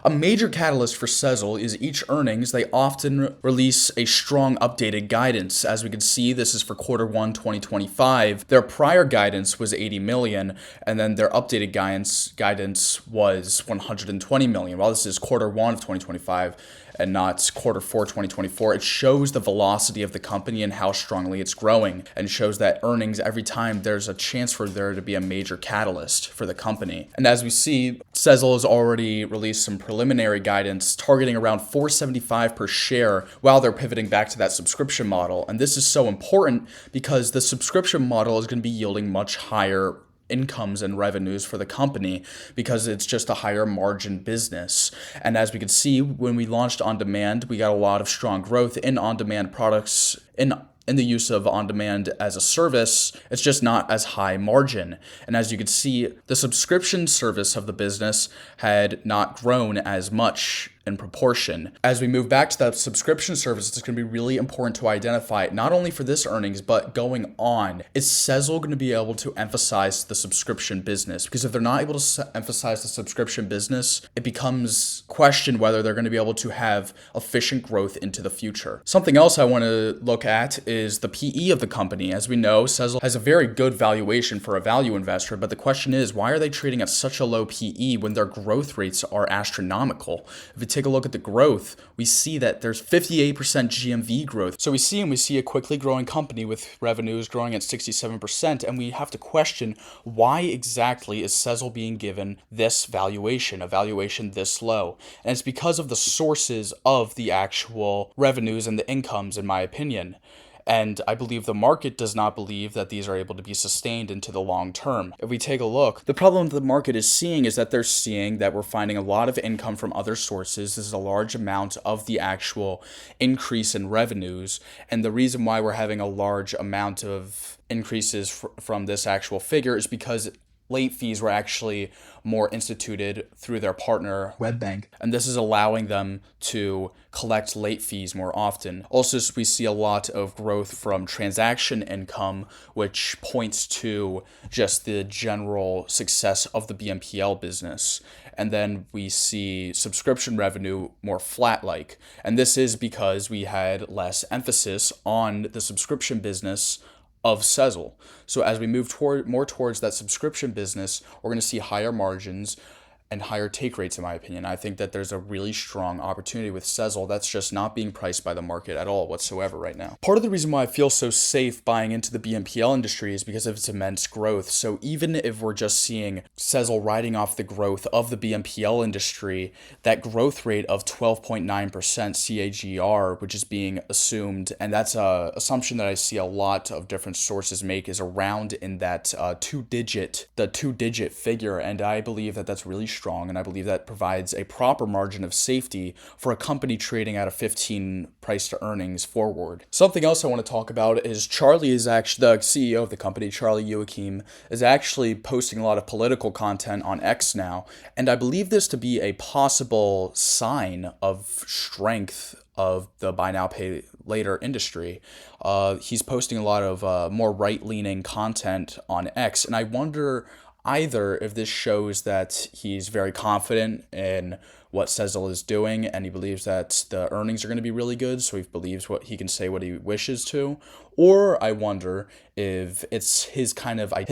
A major catalyst for Sezzle is each earnings, they often release a strong updated guidance. As we can see, this is for Q1 2025. Their prior guidance was 80 million, and then their updated guidance was 120 million. While this is Q1 of 2025 and not Q4 2024, it shows the velocity of the company and how strongly it's growing, and shows that earnings, every time there's a chance for there to be a major catalyst for the company. And as we see, Sezzle has already released some preliminary guidance targeting around 475 per share while they're pivoting back to that subscription model. And this is so important because the subscription model is going to be yielding much higher incomes and revenues for the company because it's just a higher margin business. And as we can see, when we launched on demand, we got a lot of strong growth in on-demand products in the use of on-demand as a service. It's just not as high margin. And as you can see, the subscription service of the business had not grown as much in proportion. As we move back to that subscription service, it's going to be really important to identify, not only for this earnings, but going on. Is Sezzle going to be able to emphasize the subscription business? Because if they're not able to emphasize the subscription business, it becomes questioned whether they're going to be able to have efficient growth into the future. Something else I want to look at is the PE of the company. As we know, Sezzle has a very good valuation for a value investor, but the question is, why are they trading at such a low PE when their growth rates are astronomical? If you take a look at the growth, we see that there's 58% GMV growth. So we see a quickly growing company with revenues growing at 67%, and we have to question, why exactly is Sezzle being given this valuation, a valuation this low? And it's because of the sources of the actual revenues and the incomes, in my opinion. And I believe the market does not believe that these are able to be sustained into the long term. If we take a look, the problem the market is seeing is that they're seeing that we're finding a lot of income from other sources. This is a large amount of the actual increase in revenues. And the reason why we're having a large amount of increases from this actual figure is because late fees were actually more instituted through their partner Webbank, and this is allowing them to collect late fees more often. Also, we see a lot of growth from transaction income, which points to just the general success of the BNPL business. And then we see subscription revenue more flat-like, and this is because we had less emphasis on the subscription business of Sezzle. So as we move more towards that subscription business, we're going to see higher margins and higher take rates, in my opinion. I think that there's a really strong opportunity with Sezzle that's just not being priced by the market at all whatsoever right now. Part of the reason why I feel so safe buying into the BNPL industry is because of its immense growth. So even if we're just seeing Sezzle riding off the growth of the BNPL industry, that growth rate of 12.9% CAGR, which is being assumed, and that's an assumption that I see a lot of different sources make, is around in that two-digit figure, and I believe that that's really strong, and I believe that provides a proper margin of safety for a company trading at a 15 price to earnings forward. Something else I want to talk about is Charlie is actually the CEO of the company. Charlie Youakim is actually posting a lot of political content on X now, and I believe this to be a possible sign of strength of the buy now pay later industry. He's posting a lot of more right-leaning content on X, and I wonder either if this shows that he's very confident in what Sezzle is doing and he believes that the earnings are going to be really good, so he believes what he can say what he wishes to, or I wonder if it's his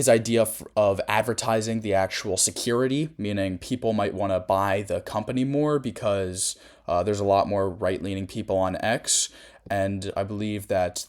idea of advertising the actual security, meaning people might want to buy the company more because there's a lot more right-leaning people on X, and I believe that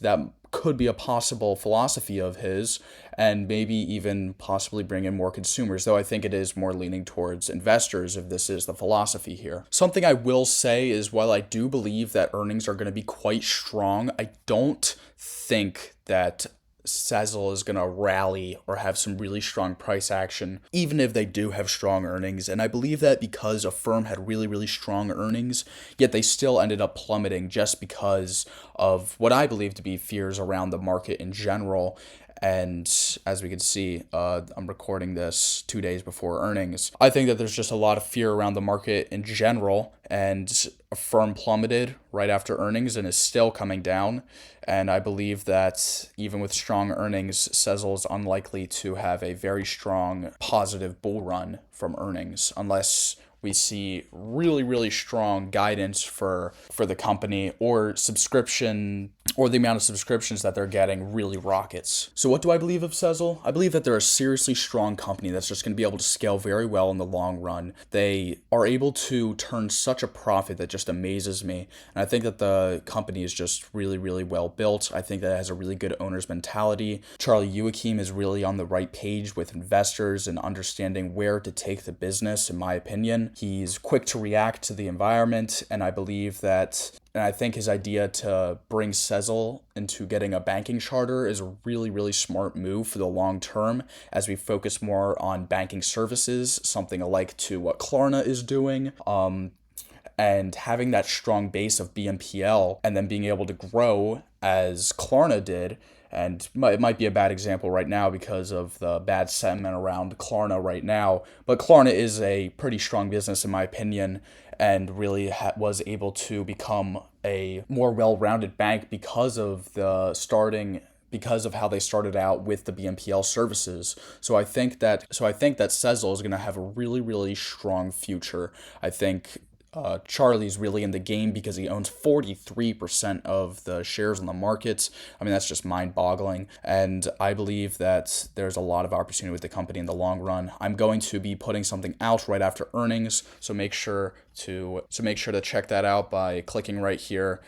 could be a possible philosophy of his, and maybe even possibly bring in more consumers, though I think it is more leaning towards investors if this is the philosophy here. Something I will say is, while I do believe that earnings are going to be quite strong, I don't think that Sezzle is going to rally or have some really strong price action, even if they do have strong earnings. And I believe that because Affirm had really, really strong earnings, yet they still ended up plummeting just because of what I believe to be fears around the market in general. And as we can see, I'm recording this 2 days before earnings. I think that there's just a lot of fear around the market in general, and Affirm plummeted right after earnings and is still coming down. And I believe that even with strong earnings, Sezzle is unlikely to have a very strong positive bull run from earnings unless we see really, really strong guidance for the company, or subscription, or the amount of subscriptions that they're getting really rockets. So what do I believe of Sezzle? I believe that they're a seriously strong company that's just going to be able to scale very well in the long run. They are able to turn such a profit that just amazes me. And I think that the company is just really, really well built. I think that it has a really good owner's mentality. Charlie Youakim is really on the right page with investors and understanding where to take the business, in my opinion. He's quick to react to the environment, and I believe that, and I think his idea to bring Sezzle into getting a banking charter is a really, really smart move for the long term as we focus more on banking services, something alike to what Klarna is doing. And having that strong base of BNPL and then being able to grow as Klarna did. And it might be a bad example right now because of the bad sentiment around Klarna right now. But Klarna is a pretty strong business, in my opinion, and really was able to become a more well-rounded bank because of how they started out with the BNPL services. So I think that Sezzle is going to have a really, really strong future. I think Charlie's really in the game because he owns 43% of the shares on the market. I mean, that's just mind-boggling. And I believe that there's a lot of opportunity with the company in the long run. I'm going to be putting something out right after earnings, so make sure to check that out by clicking right here.